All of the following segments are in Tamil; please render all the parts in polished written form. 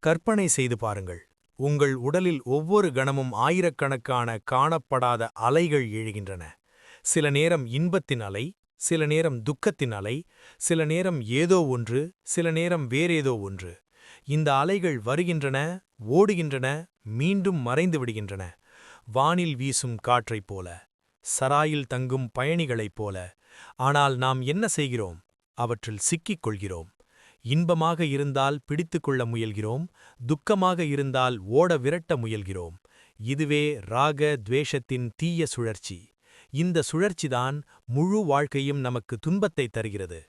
கற்பனை செய்து பாருங்கள். உங்கள் உடலில் ஒவ்வொரு கணமும் ஆயிரக்கணக்கான காணப்படாத அலைகள் எழுகின்றன. சில நேரம் இன்பத்தின் அலை, சில நேரம் துக்கத்தின் அலை, சில நேரம் ஏதோ ஒன்று, சில நேரம் வேறேதோ ஒன்று. இந்த அலைகள் வருகின்றன, ஓடுகின்றன, மீண்டும் மறைந்து விடுகின்றன. வானில் வீசும் காற்றைப் போல, சராயில் தங்கும் பயணிகளைப் போல. ஆனால் நாம் என்ன செய்கிறோம்? அவற்றில் சிக்கிக் கொள்கிறோம். இன்பமாக இருந்தால் பிடித்துக்கொள்ள முயல்கிறோம், துக்கமாக இருந்தால் ஓட விரட்ட முயல்கிறோம். இதுவே ராக துவேஷத்தின் தீய சுழற்சி. இந்த சுழற்சிதான் முழு வாழ்க்கையும் நமக்கு துன்பத்தை தருகிறது.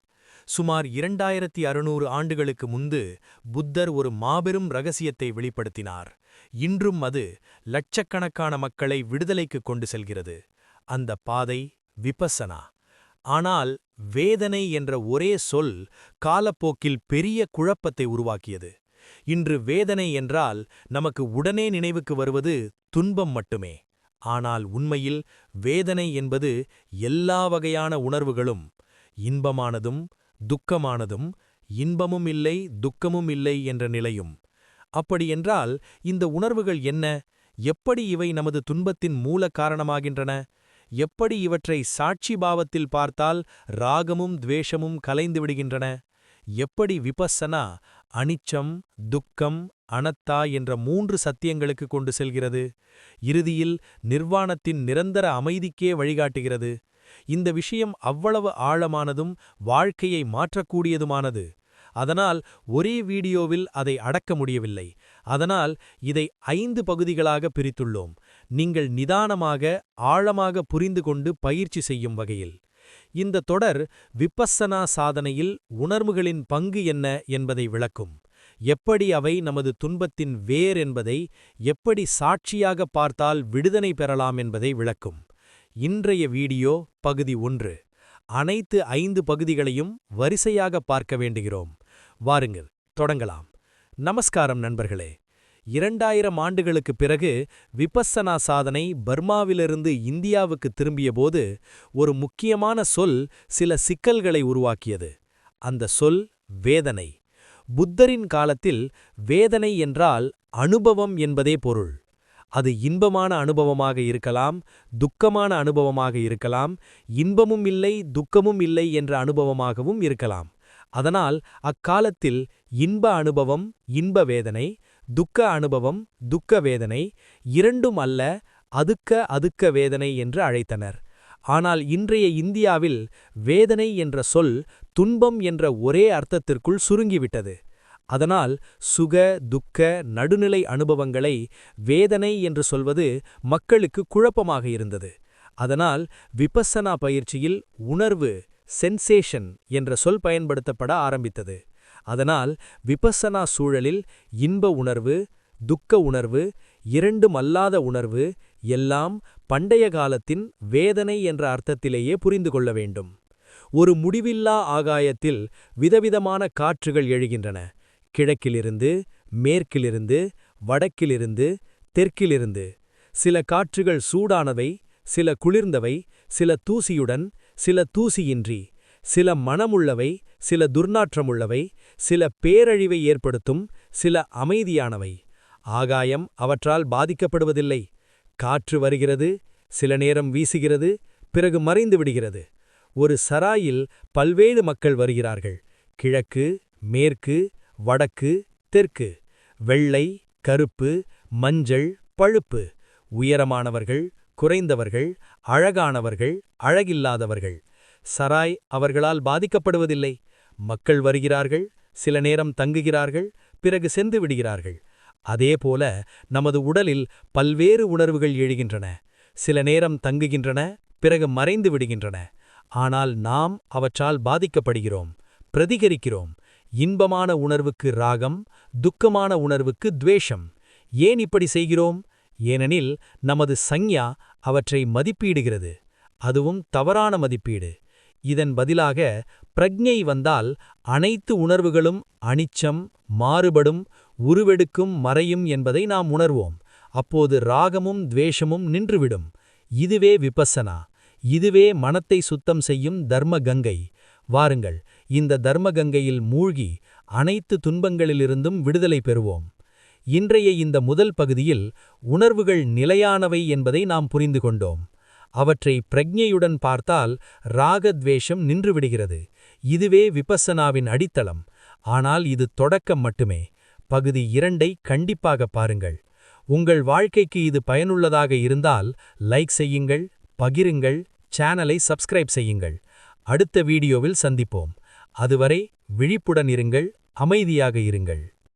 சுமார் 2600 ஆண்டுகளுக்கு முன்பு புத்தர் ஒரு மாபெரும் ரகசியத்தை வெளிப்படுத்தினார். இன்றும் அது லட்சக்கணக்கான மக்களை விடுதலைக்கு கொண்டு செல்கிறது. அந்த பாதை விபஸ்ஸனா. ஆனால் வேதனை என்ற ஒரே சொல் காலப்போக்கில் பெரிய குழப்பத்தை உருவாக்கியது. இன்று வேதனை என்றால் நமக்கு உடனே நினைவுக்கு வருவது துன்பம் மட்டுமே. ஆனால் உண்மையில் வேதனை என்பது எல்லா வகையான உணர்வுகளும், இன்பமானதும் துக்கமானதும், இன்பமும் இல்லை துக்கமும் இல்லை என்ற நிலையும். அப்படியென்றால் இந்த உணர்வுகள் என்ன? எப்படி இவை நமது துன்பத்தின் மூல காரணமாகின்றன? எப்படி இவற்றை சாட்சி பாவத்தில் பார்த்தால் ராகமும் துவேஷமும் கலைந்து விடுகின்றன? எப்படி விபஸ்ஸனா அனிச்சம், துக்கம், அனத்தா என்ற 3 சத்தியங்களுக்கு கொண்டு செல்கிறது? இறுதியில் நிர்வாணத்தின் நிரந்தர அமைதிக்கே வழிகாட்டுகிறது. இந்த விஷயம் அவ்வளவு ஆழமானதும் வாழ்க்கையை மாற்றக்கூடியதுமானது. அதனால் ஒரே வீடியோவில் அதை அடக்க முடியவில்லை. அதனால் இதை 5 பகுதிகளாக பிரித்துள்ளோம். நீங்கள் நிதானமாக ஆழமாக புரிந்து கொண்டு பயிற்சி செய்யும் வகையில். இந்த தொடர் விபஸ்ஸனா சாதனையில் உணர்வுகளின் பங்கு என்ன என்பதை விளக்கும். எப்படி அவை நமது துன்பத்தின் வேர் என்பதை, எப்படி சாட்சியாக பார்த்தால் விடுதலை பெறலாம் என்பதை விளக்கும். இன்றைய வீடியோ பகுதி 1. அனைத்து 5 பகுதிகளையும் வரிசையாக பார்க்க வேண்டுகிறோம். வாருங்கள், தொடங்கலாம். நமஸ்காரம் நண்பர்களே. 2000 ஆண்டுகளுக்குப் பிறகு விபஸ்ஸனா சாதனை பர்மாவிலிருந்து இந்தியாவுக்கு திரும்பியபோது ஒரு முக்கியமான சொல் சில சிக்கல்களை உருவாக்கியது. அந்த சொல் வேதனை. புத்தரின் காலத்தில் வேதனை என்றால் அனுபவம் என்பதே பொருள். அது இன்பமான அனுபவமாக இருக்கலாம், துக்கமான அனுபவமாக இருக்கலாம், இன்பமும் இல்லை துக்கமும் இல்லை என்ற அனுபவமாகவும் இருக்கலாம். அதனால் அக்காலத்தில் இன்ப அனுபவம் இன்ப வேதனை, துக்க அனுபவம் துக்க வேதனை, இரண்டும் அல்ல அதுக்க வேதனை என்று அழைத்தனர். ஆனால் இன்றைய இந்தியாவில் வேதனை என்ற சொல் துன்பம் என்ற ஒரே அர்த்தத்திற்குள் சுருங்கிவிட்டது. அதனால் சுக துக்க நடுநிலை அனுபவங்களை வேதனை என்று சொல்வது மக்களுக்கு குழப்பமாக இருந்தது. அதனால் விபஸ்ஸனா பயிற்சியில் உணர்வு சென்சேஷன் என்ற சொல் பயன்படுத்தப்பட ஆரம்பித்தது. அதனால் விபஸ்ஸனா சூழலில் இன்ப உணர்வு, துக்க உணர்வு, இரண்டும் அல்லாத உணர்வு எல்லாம் பண்டைய காலத்தின் வேதனை என்ற அர்த்தத்திலேயே புரிந்து கொள்ள வேண்டும். ஒரு முடிவில்லா ஆகாயத்தில் விதவிதமான காற்றுகள் எழுகின்றன. கிழக்கிலிருந்து, மேற்கிலிருந்து, வடக்கிலிருந்து, தெற்கிலிருந்து. சில காற்றுகள் சூடானவை, சில குளிர்ந்தவை, சில தூசியுடன், சில தூசியின்றி, சில மணமுள்ளவை, சில துர்நாற்றமுள்ளவை, சில பேரழிவை ஏற்படுத்தும், சில அமைதியானவை. ஆகாயம் அவற்றால் பாதிக்கப்படுவதில்லை. காற்று வருகிறது, சில நேரம் வீசுகிறது, பிறகு மறைந்து விடுகிறது. ஒரு சராயில் பல்வேறு மக்கள் வருகிறார்கள். கிழக்கு, மேற்கு, வடக்கு, தெற்கு. வெள்ளை, கருப்பு, மஞ்சள், பழுப்பு. உயரமானவர்கள், குறைந்தவர்கள், அழகானவர்கள், அழகில்லாதவர்கள். சராய் அவர்களால் பாதிக்கப்படுவதில்லை. மக்கள் வருகிறார்கள், சில நேரம் தங்குகிறார்கள், பிறகு சென்று விடுகிறார்கள். அதேபோல நமது உடலில் பல்வேறு உணர்வுகள் எழுகின்றன. சில நேரம் தங்குகின்றன, பிறகு மறைந்து விடுகின்றன. ஆனால் நாம் அவற்றால் பாதிக்கப்படுகிறோம், பிரதிகரிக்கிறோம். இன்பமான உணர்வுக்கு ராகம், துக்கமான உணர்வுக்கு துவேஷம். ஏன் இப்படி செய்கிறோம்? ஏனெனில் நமது சஞ்ஞா அவற்றை மதிப்பீடுகிறது. அதுவும் தவறான மதிப்பீடு. இதன் பதிலாக பிரக்ஞை வந்தால் அனைத்து உணர்வுகளும் அனிச்சம், மாறுபடும், உருவெடுக்கும், மறையும் என்பதை நாம் உணர்வோம். அப்போது ராகமும் துவேஷமும் நின்றுவிடும். இதுவே விபஸ்ஸனா. இதுவே மனத்தை சுத்தம் செய்யும் தர்ம கங்கை. வாருங்கள், இந்த தர்ம கங்கையில் மூழ்கி அனைத்து துன்பங்களிலிருந்தும் விடுதலை பெறுவோம். இன்றைய இந்த முதல் பகுதியில் உணர்வுகள் நிலையானவை என்பதை நாம் புரிந்து கொண்டோம். அவற்றை பிரக்ஞையுடன் பார்த்தால் ராகத்வேஷம் நின்றுவிடுகிறது. இதுவே விபஸ்ஸனாவின் அடித்தளம். ஆனால் இது தொடக்கம் மட்டுமே. பகுதி 2ஐ கண்டிப்பாக பாருங்கள். உங்கள் வாழ்க்கைக்கு இது பயனுள்ளதாக இருந்தால் லைக் செய்யுங்கள், பகிருங்கள், சேனலை சப்ஸ்கிரைப் செய்யுங்கள். அடுத்த வீடியோவில் சந்திப்போம். அதுவரை விழிப்புடன் இருங்கள், அமைதியாக இருங்கள்.